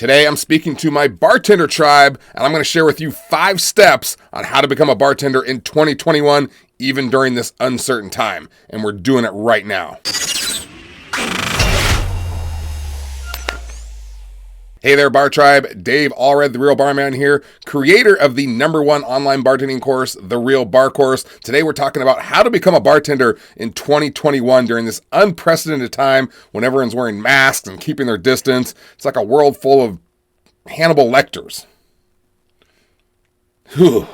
Today, I'm speaking to my bartender tribe, and I'm going to share with you 5 steps on how to become a bartender in 2021, even during this uncertain time. And we're doing it right now. Hey there, Bar Tribe. Dave Allred, the Real Barman here, creator of the #1 online bartending course, The Real Bar Course. Today, we're talking about how to become a bartender in 2021 during this unprecedented time when everyone's wearing masks and keeping their distance. It's like a world full of Hannibal Lecters. Whew,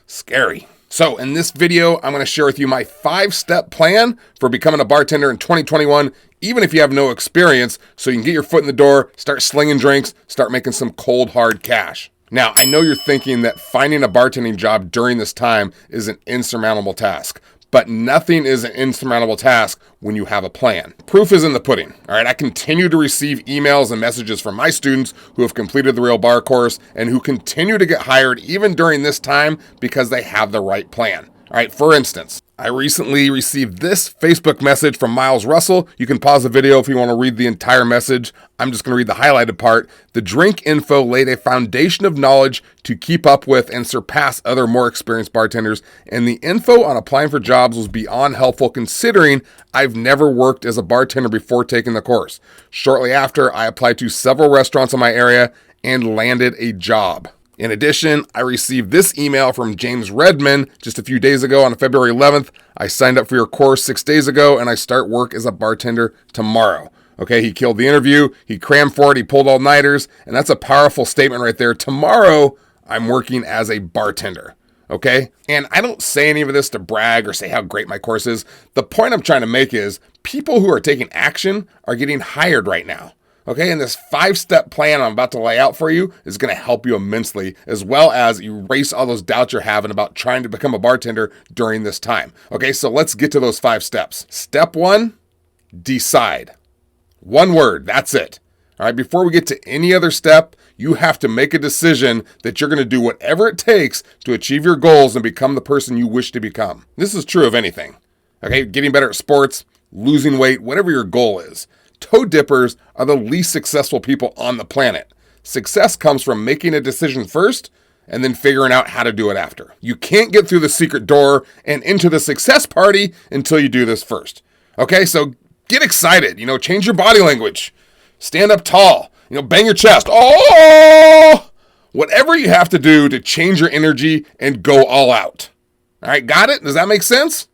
scary. So in this video, I'm going to share with you my 5-step plan for becoming a bartender in 2021, even if you have no experience, so you can get your foot in the door, start slinging drinks, start making some cold, hard cash. Now, I know you're thinking that finding a bartending job during this time is an insurmountable task, but nothing is an insurmountable task when you have a plan. Proof is in the pudding. All right, I continue to receive emails and messages from my students who have completed the Real Bar Course and who continue to get hired even during this time because they have the right plan. All right, for instance, I recently received this Facebook message from Miles Russell. You can pause the video if you want to read the entire message. I'm just going to read the highlighted part. The drink info laid a foundation of knowledge to keep up with and surpass other more experienced bartenders, and the info on applying for jobs was beyond helpful considering I've never worked as a bartender before taking the course. Shortly after, I applied to several restaurants in my area and landed a job. In addition, I received this email from James Redman just a few days ago on February 11th. I signed up for your course 6 days ago and I start work as a bartender tomorrow. Okay, he killed the interview, he crammed for it, he pulled all-nighters, and that's a powerful statement right there. Tomorrow, I'm working as a bartender. Okay, and I don't say any of this to brag or say how great my course is. The point I'm trying to make is people who are taking action are getting hired right now. Okay, and this 5-step plan I'm about to lay out for you is going to help you immensely, as well as erase all those doubts you're having about trying to become a bartender during this time. Okay, so let's get to those 5 steps. Step 1, decide. One word, that's it. All right, before we get to any other step, you have to make a decision that you're going to do whatever it takes to achieve your goals and become the person you wish to become. This is true of anything. Okay, getting better at sports, losing weight, whatever your goal is. Toe dippers are the least successful people on the planet. Success comes from making a decision first and then figuring out how to do it after. You can't get through the secret door and into the success party until you do this first. Okay, so get excited, change your body language. Stand up tall, bang your chest. Oh! Whatever you have to do to change your energy and go all out. All right, got it? Does that make sense?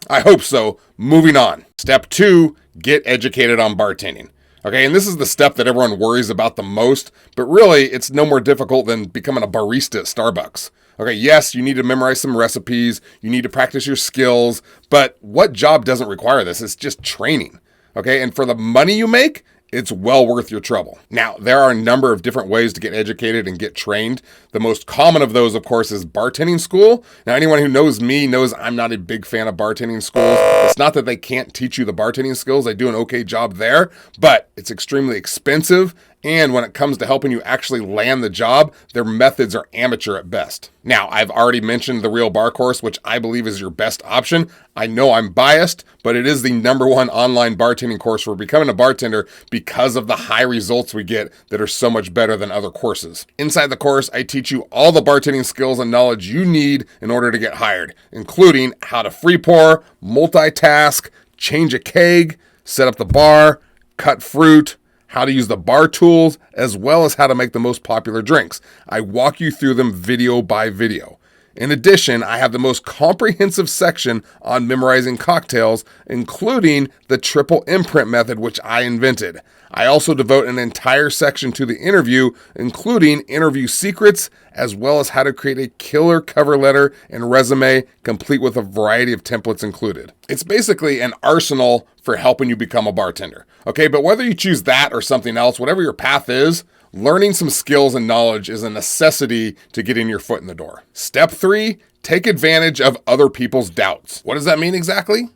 I hope so. Moving on. Step 2, get educated on bartending. Okay, and this is the step that everyone worries about the most, but really it's no more difficult than becoming a barista at Starbucks. Okay, yes, you need to memorize some recipes, you need to practice your skills, but what job doesn't require this? It's just training. Okay, and for the money you make, it's well worth your trouble. Now, there are a number of different ways to get educated and get trained. The most common of those, of course, is bartending school. Now, anyone who knows me knows I'm not a big fan of bartending schools. It's not that they can't teach you the bartending skills. They do an okay job there, but it's extremely expensive. And when it comes to helping you actually land the job, their methods are amateur at best. Now, I've already mentioned the Real Bar Course, which I believe is your best option. I know I'm biased, but it is the #1 online bartending course for becoming a bartender because of the high results we get that are so much better than other courses. Inside the course, I teach you all the bartending skills and knowledge you need in order to get hired, including how to free pour, multitask, change a keg, set up the bar, cut fruit, how to use the bar tools, as well as how to make the most popular drinks. I walk you through them video by video. In addition, I have the most comprehensive section on memorizing cocktails, including the triple imprint method, which I invented. I also devote an entire section to the interview, including interview secrets, as well as how to create a killer cover letter and resume, complete with a variety of templates included. It's basically an arsenal for helping you become a bartender. Okay, but whether you choose that or something else, whatever your path is, learning some skills and knowledge is a necessity to getting your foot in the door. Step 3, take advantage of other people's doubts. What does that mean exactly?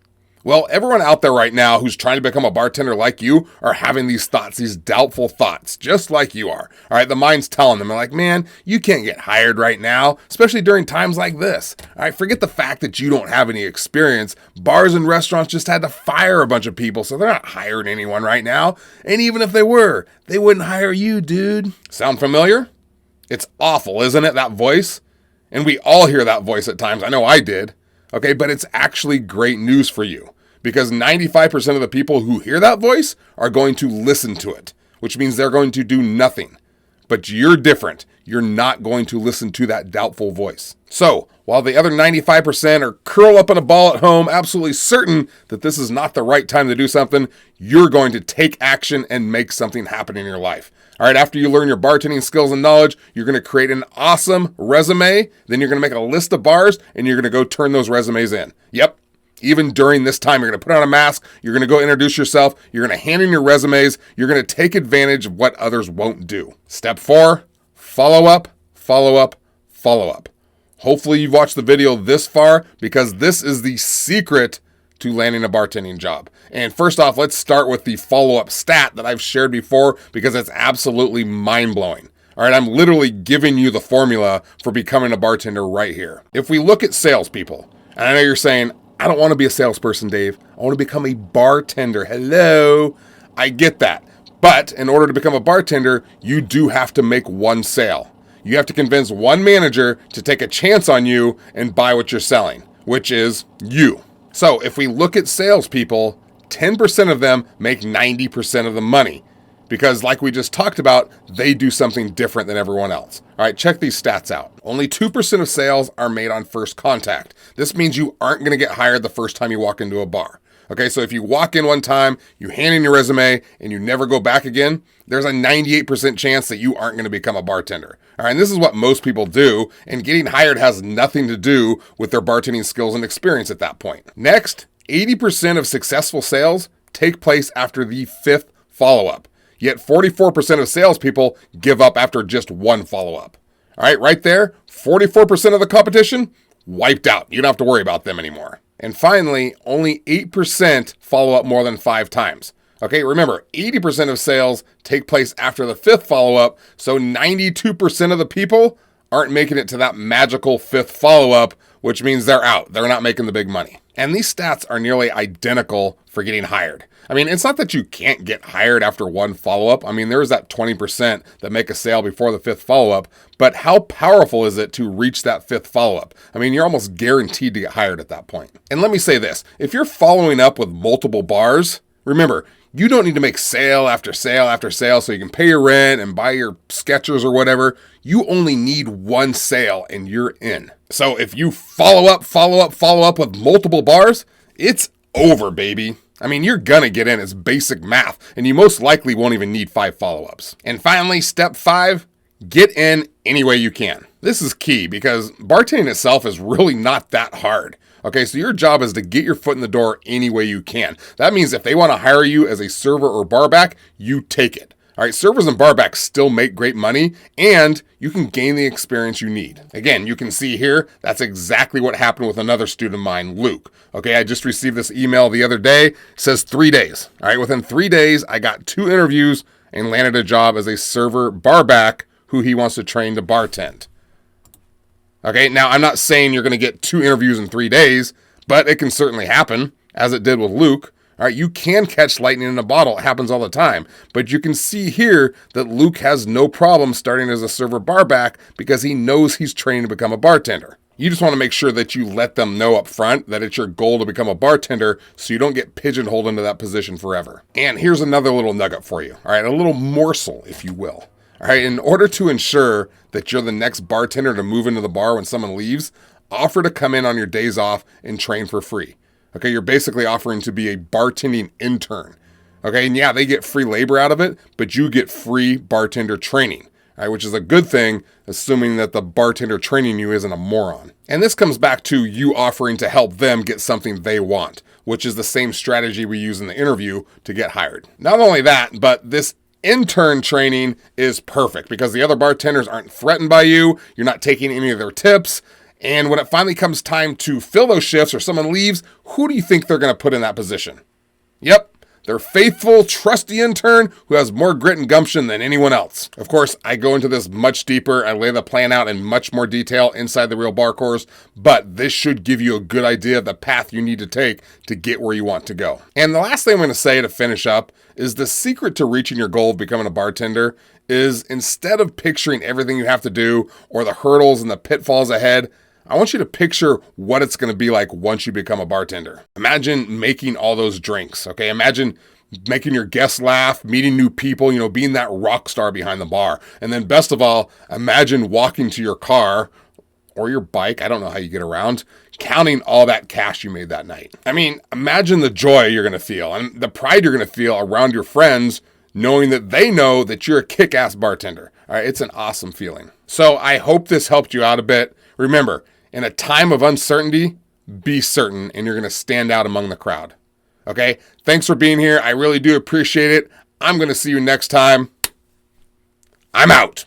Well, everyone out there right now who's trying to become a bartender like you are having these thoughts, these doubtful thoughts, just like you are. All right, the mind's telling them, like, man, you can't get hired right now, especially during times like this. All right, forget the fact that you don't have any experience. Bars and restaurants just had to fire a bunch of people, so they're not hiring anyone right now. And even if they were, they wouldn't hire you, dude. Sound familiar? It's awful, isn't it, that voice? And we all hear that voice at times. I know I did. Okay, but it's actually great news for you because 95% of the people who hear that voice are going to listen to it, which means they're going to do nothing. But you're different. You're not going to listen to that doubtful voice. So, while the other 95% are curled up in a ball at home, absolutely certain that this is not the right time to do something, you're going to take action and make something happen in your life. All right, after you learn your bartending skills and knowledge, you're going to create an awesome resume. Then you're going to make a list of bars and you're going to go turn those resumes in. Yep. Even during this time, you're going to put on a mask. You're going to go introduce yourself. You're going to hand in your resumes. You're going to take advantage of what others won't do. Step 4, follow up, follow up, follow up. Hopefully you've watched the video this far because this is the secret to landing a bartending job. And first off, let's start with the follow-up stat that I've shared before because it's absolutely mind-blowing. All right, I'm literally giving you the formula for becoming a bartender right here. If we look at salespeople, and I know you're saying, I don't want to be a salesperson, Dave. I want to become a bartender. Hello. I get that. But in order to become a bartender, you do have to make one sale. You have to convince one manager to take a chance on you and buy what you're selling, which is you. So if we look at salespeople, 10% of them make 90% of the money because like we just talked about, they do something different than everyone else. All right, check these stats out. Only 2% of sales are made on first contact. This means you aren't going to get hired the first time you walk into a bar. Okay, so if you walk in one time, you hand in your resume, and you never go back again, there's a 98% chance that you aren't going to become a bartender. All right, and this is what most people do, and getting hired has nothing to do with their bartending skills and experience at that point. Next, 80% of successful sales take place after the 5th follow-up, yet 44% of salespeople give up after just one follow-up. All right, right there, 44% of the competition wiped out. You don't have to worry about them anymore. And finally, only 8% follow up more than 5 times. Okay, remember, 80% of sales take place after the 5th follow-up, so 92% of the people aren't making it to that magical 5th follow-up, which means they're out. They're not making the big money. And these stats are nearly identical for getting hired. I mean, it's not that you can't get hired after one follow-up. I mean, there's that 20% that make a sale before the 5th follow-up, but how powerful is it to reach that 5th follow-up? I mean, you're almost guaranteed to get hired at that point. And let me say this, if you're following up with multiple bars, remember, you don't need to make sale after sale after sale so you can pay your rent and buy your Skechers or whatever. You only need one sale and you're in. So if you follow up with multiple bars, it's over, baby. I mean, you're gonna get in. It's basic math, and you most likely won't even need 5 follow-ups. And finally, step 5, get in any way you can. This is key because bartending itself is really not that hard. Okay, so your job is to get your foot in the door any way you can. That means if they want to hire you as a server or barback, you take it. All right, servers and barbacks still make great money, and you can gain the experience you need. Again, you can see here, that's exactly what happened with another student of mine, Luke. Okay, I just received this email the other day. It says 3 days. All right, within 3 days, I got 2 interviews and landed a job as a server barback who he wants to train to bartend. Okay, now I'm not saying you're going to get 2 interviews in 3 days, but it can certainly happen, as it did with Luke. All right, you can catch lightning in a bottle. It happens all the time. But you can see here that Luke has no problem starting as a server barback because he knows he's trained to become a bartender. You just want to make sure that you let them know up front that it's your goal to become a bartender so you don't get pigeonholed into that position forever. And here's another little nugget for you. All right, a little morsel, if you will. All right, in order to ensure that you're the next bartender to move into the bar when someone leaves, offer to come in on your days off and train for free. Okay, you're basically offering to be a bartending intern. Okay, and yeah, they get free labor out of it, but you get free bartender training, all right, which is a good thing, assuming that the bartender training you isn't a moron. And this comes back to you offering to help them get something they want, which is the same strategy we use in the interview to get hired. Not only that, but this intern training is perfect because the other bartenders aren't threatened by you, you're not taking any of their tips, And when it finally comes time to fill those shifts or someone leaves, who do you think they're going to put in that position? Yep, their faithful, trusty intern who has more grit and gumption than anyone else. Of course, I go into this much deeper. I lay the plan out in much more detail inside the Real Bar course, but this should give you a good idea of the path you need to take to get where you want to go. And the last thing I'm going to say to finish up is the secret to reaching your goal of becoming a bartender is instead of picturing everything you have to do or the hurdles and the pitfalls ahead, I want you to picture what it's going to be like once you become a bartender. Imagine making all those drinks, okay? Imagine making your guests laugh, meeting new people, being that rock star behind the bar. And then best of all, imagine walking to your car or your bike, I don't know how you get around, counting all that cash you made that night. I mean, imagine the joy you're going to feel and the pride you're going to feel around your friends knowing that they know that you're a kick-ass bartender. All right, it's an awesome feeling. So I hope this helped you out a bit. Remember, in a time of uncertainty, be certain, and you're going to stand out among the crowd. Okay? Thanks for being here. I really do appreciate it. I'm going to see you next time. I'm out.